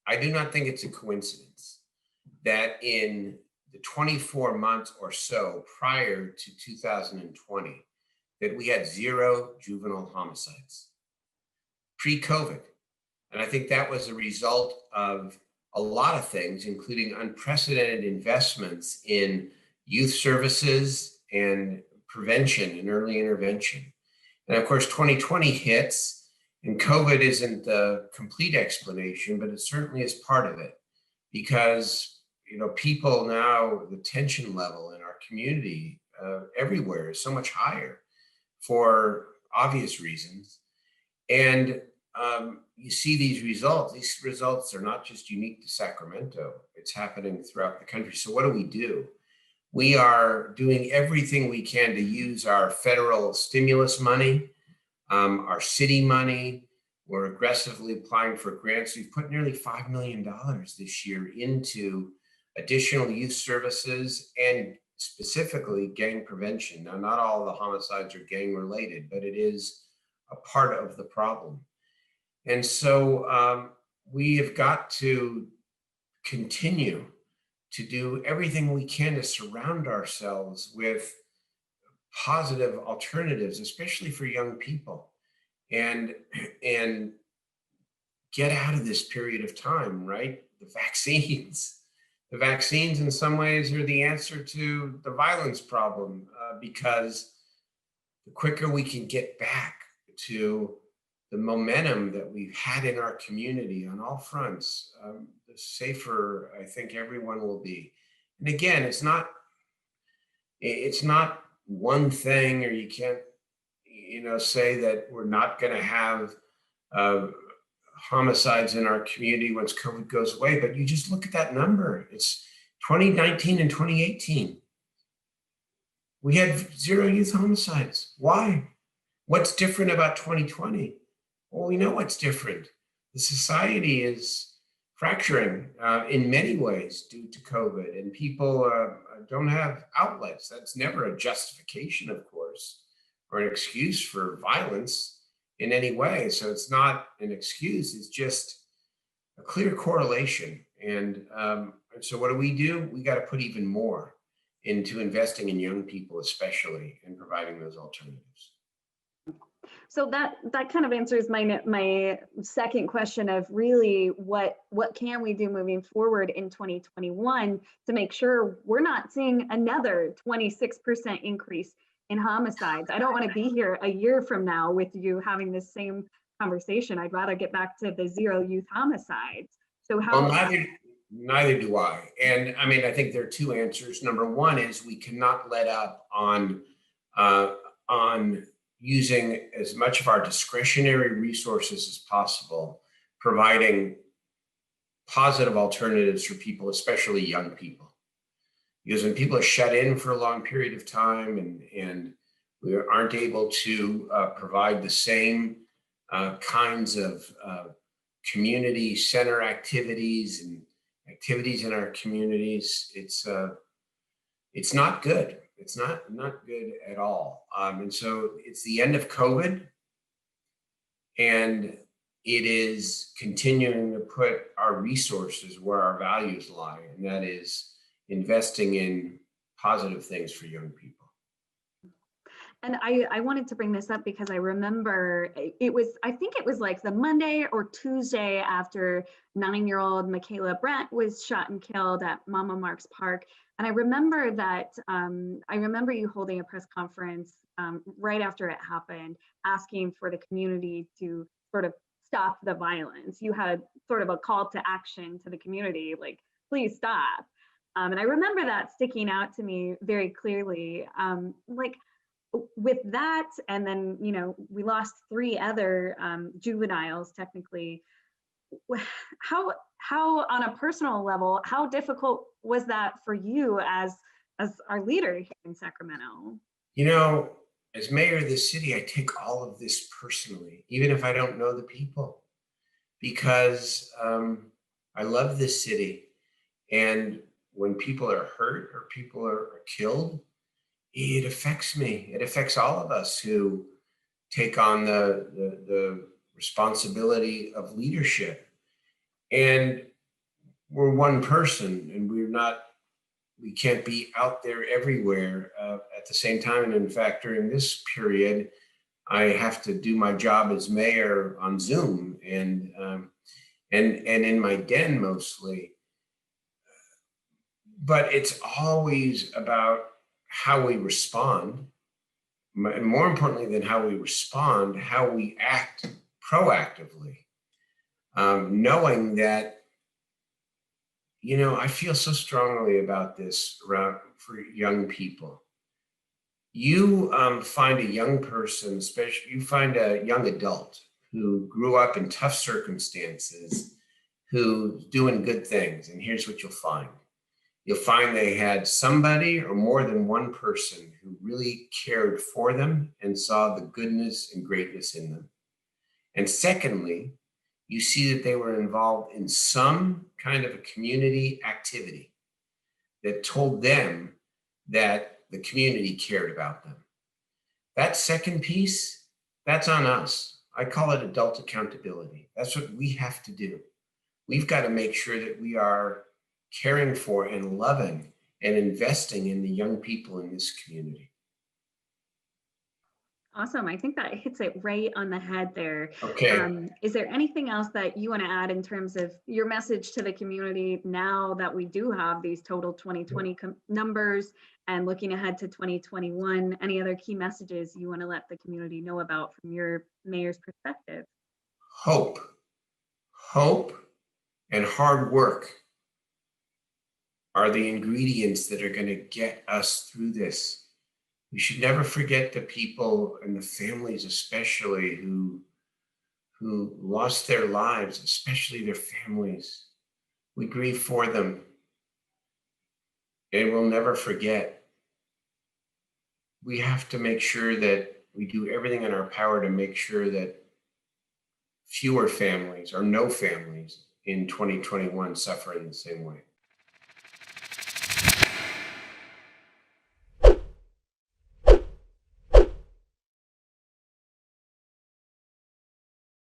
I do not think it's a coincidence that in the 24 months or so prior to 2020, that we had 0 juvenile homicides pre-COVID. And I think that was a result of a lot of things, including unprecedented investments in youth services and prevention and early intervention. And of course, 2020 hits, and COVID isn't the complete explanation, but it certainly is part of it, because people now, the tension level in our community everywhere is so much higher for obvious reasons. And you see these results. These results are not just unique to Sacramento. It's happening throughout the country. So what do? We are doing everything we can to use our federal stimulus money, our city money. We're aggressively applying for grants. We've put nearly $5 million this year into additional youth services and specifically gang prevention. Now, not all the homicides are gang related, but it is a part of the problem. And so we have got to continue to do everything we can to surround ourselves with positive alternatives, especially for young people, and get out of this period of time, right? The vaccines in some ways are the answer to the violence problem, because the quicker we can get back to the momentum that we've had in our community on all fronts, the safer I think everyone will be. And again, it's not one thing, or you can't, say that we're not going to have homicides in our community once COVID goes away. But you just look at that number. It's 2019 and 2018. We had 0 youth homicides. Why? What's different about 2020? Well, we know what's different. The society is fracturing in many ways due to COVID, and people don't have outlets. That's never a justification, of course, or an excuse for violence in any way. So it's not an excuse, it's just a clear correlation. And so what do? We got to put even more into investing in young people, especially, and providing those alternatives. So that kind of answers my second question of really what can we do moving forward in 2021 to make sure we're not seeing another 26% increase in homicides. I don't want to be here a year from now with you having this same conversation. I'd rather get back to the 0 youth homicides. So how? Well, neither do I. And I mean, I think there are 2 answers. Number one is we cannot let up on using as much of our discretionary resources as possible, providing positive alternatives for people, especially young people. Because when people are shut in for a long period of time and we aren't able to provide the same kinds of community center activities and activities in our communities, it's not good. It's not good at all. And so it's the end of COVID, and it is continuing to put our resources where our values lie, and that is investing in positive things for young people. And I wanted to bring this up because I remember I think it was like the Monday or Tuesday after 9-year-old Michaela Brent was shot and killed at Mama Marks Park. And I remember you holding a press conference right after it happened, asking for the community to sort of stop the violence. You had sort of a call to action to the community, like, please stop. And I remember that sticking out to me very clearly. Like with that, and then, we lost 3 other juveniles technically. How on a personal level, how difficult was that for you as our leader here in Sacramento? As mayor of this city, I take all of this personally, even if I don't know the people, because I love this city. And when people are hurt or people are killed, it affects me. It affects all of us who take on the responsibility of leadership. And we're one person, and we can't be out there everywhere at the same time. And in fact, during this period, I have to do my job as mayor on Zoom and in my den mostly. But it's always about how we respond, and more importantly than how we respond, how we act proactively, knowing that, I feel so strongly about this around for young people. You find a young person, especially you find a young adult who grew up in tough circumstances, who's doing good things, and here's what you'll find. You'll find they had somebody or more than one person who really cared for them and saw the goodness and greatness in them. And secondly, you see that they were involved in some kind of a community activity that told them that the community cared about them. That second piece, that's on us. I call it adult accountability. That's what we have to do. We've got to make sure that we are caring for and loving and investing in the young people in this community. Awesome. I think that hits it right on the head there. Okay. Is there anything else that you want to add in terms of your message to the community now that we do have these total 2020 numbers and looking ahead to 2021? Any other key messages you want to let the community know about from your mayor's perspective? Hope and hard work are the ingredients that are going to get us through this. We should never forget the people and the families, especially who lost their lives, especially their families. We grieve for them, and we'll never forget. We have to make sure that we do everything in our power to make sure that fewer families or no families in 2021 suffer in the same way.